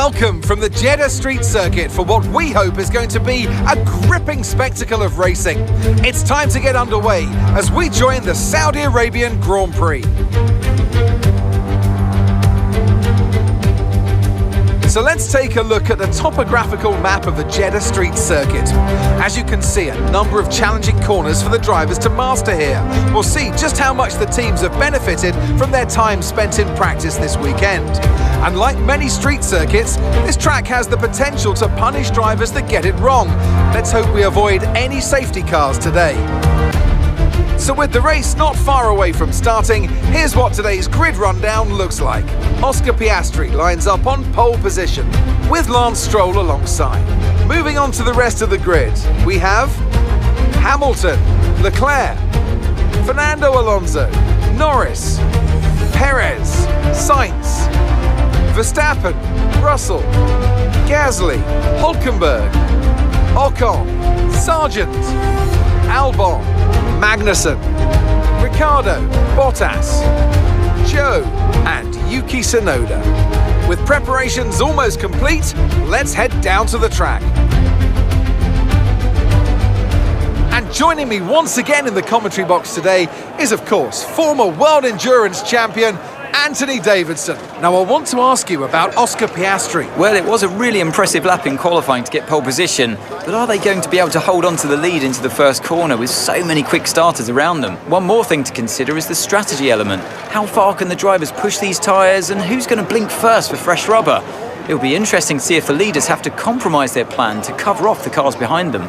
Welcome from the Jeddah Street Circuit for what we hope is going to be a gripping spectacle of racing. It's time to get underway as we join the Saudi Arabian Grand Prix. So let's take a look at the topographical map of the Jeddah Street Circuit. As you can see, a number of challenging corners for the drivers to master here. We'll see just how much the teams have benefited from their time spent in practice this weekend. And like many street circuits, this track has the potential to punish drivers that get it wrong. Let's hope we avoid any safety cars today. So with the race not far away from starting, here's what today's grid rundown looks like. Oscar Piastri lines up on pole position, with Lance Stroll alongside. Moving on to the rest of the grid, we have Hamilton, Leclerc, Fernando Alonso, Norris, Perez, Sainz, Verstappen, Russell, Gasly, Hülkenberg, Ocon, Sargent, Albon, Magnussen, Ricciardo, Bottas, Joe and Yuki Tsunoda. With preparations almost complete, let's head down to the track. And joining me once again in the commentary box today is, of course, former World Endurance Champion Anthony Davidson. Now, I want to ask you about Oscar Piastri. Well, it was a really impressive lap in qualifying to get pole position, but are they going to be able to hold on to the lead into the first corner with so many quick starters around them? One more thing to consider is the strategy element. How far can the drivers push these tyres, and who's going to blink first for fresh rubber? It'll be interesting to see if the leaders have to compromise their plan to cover off the cars behind them.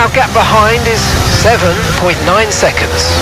our gap behind is 7.9 seconds.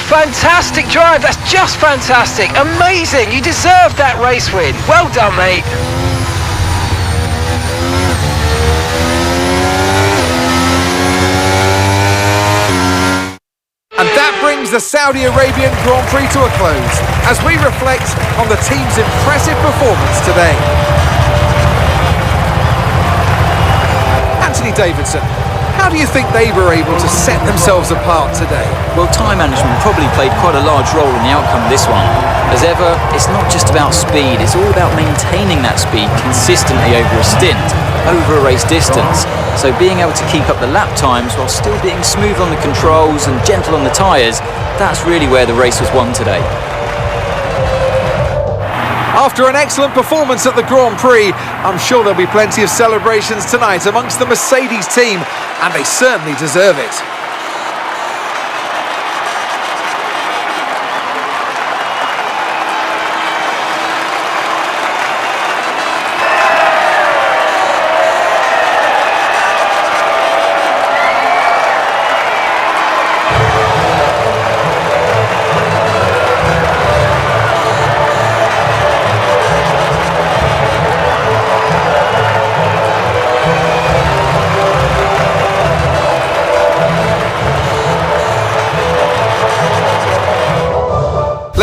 Fantastic drive, that's just fantastic, amazing, you deserved that race win, well done mate. And that brings the Saudi Arabian Grand Prix to a close as we reflect on the team's impressive performance today. Anthony Davidson, how do you think they were able to set themselves apart today? Well, time management probably played quite a large role in the outcome of this one. As ever, it's not just about speed, it's all about maintaining that speed consistently over a stint, over a race distance. So being able to keep up the lap times while still being smooth on the controls and gentle on the tyres, that's really where the race was won today. After an excellent performance at the Grand Prix, I'm sure there'll be plenty of celebrations tonight amongst the Mercedes team, and they certainly deserve it.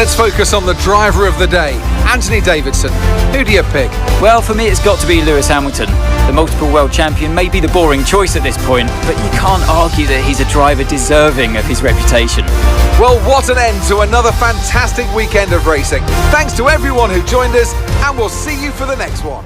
Let's focus on the driver of the day, Anthony Davidson. Who do you pick? Well, for me it's got to be Lewis Hamilton. The multiple world champion may be the boring choice at this point, but you can't argue that he's a driver deserving of his reputation. Well, what an end to another fantastic weekend of racing. Thanks to everyone who joined us, and we'll see you for the next one.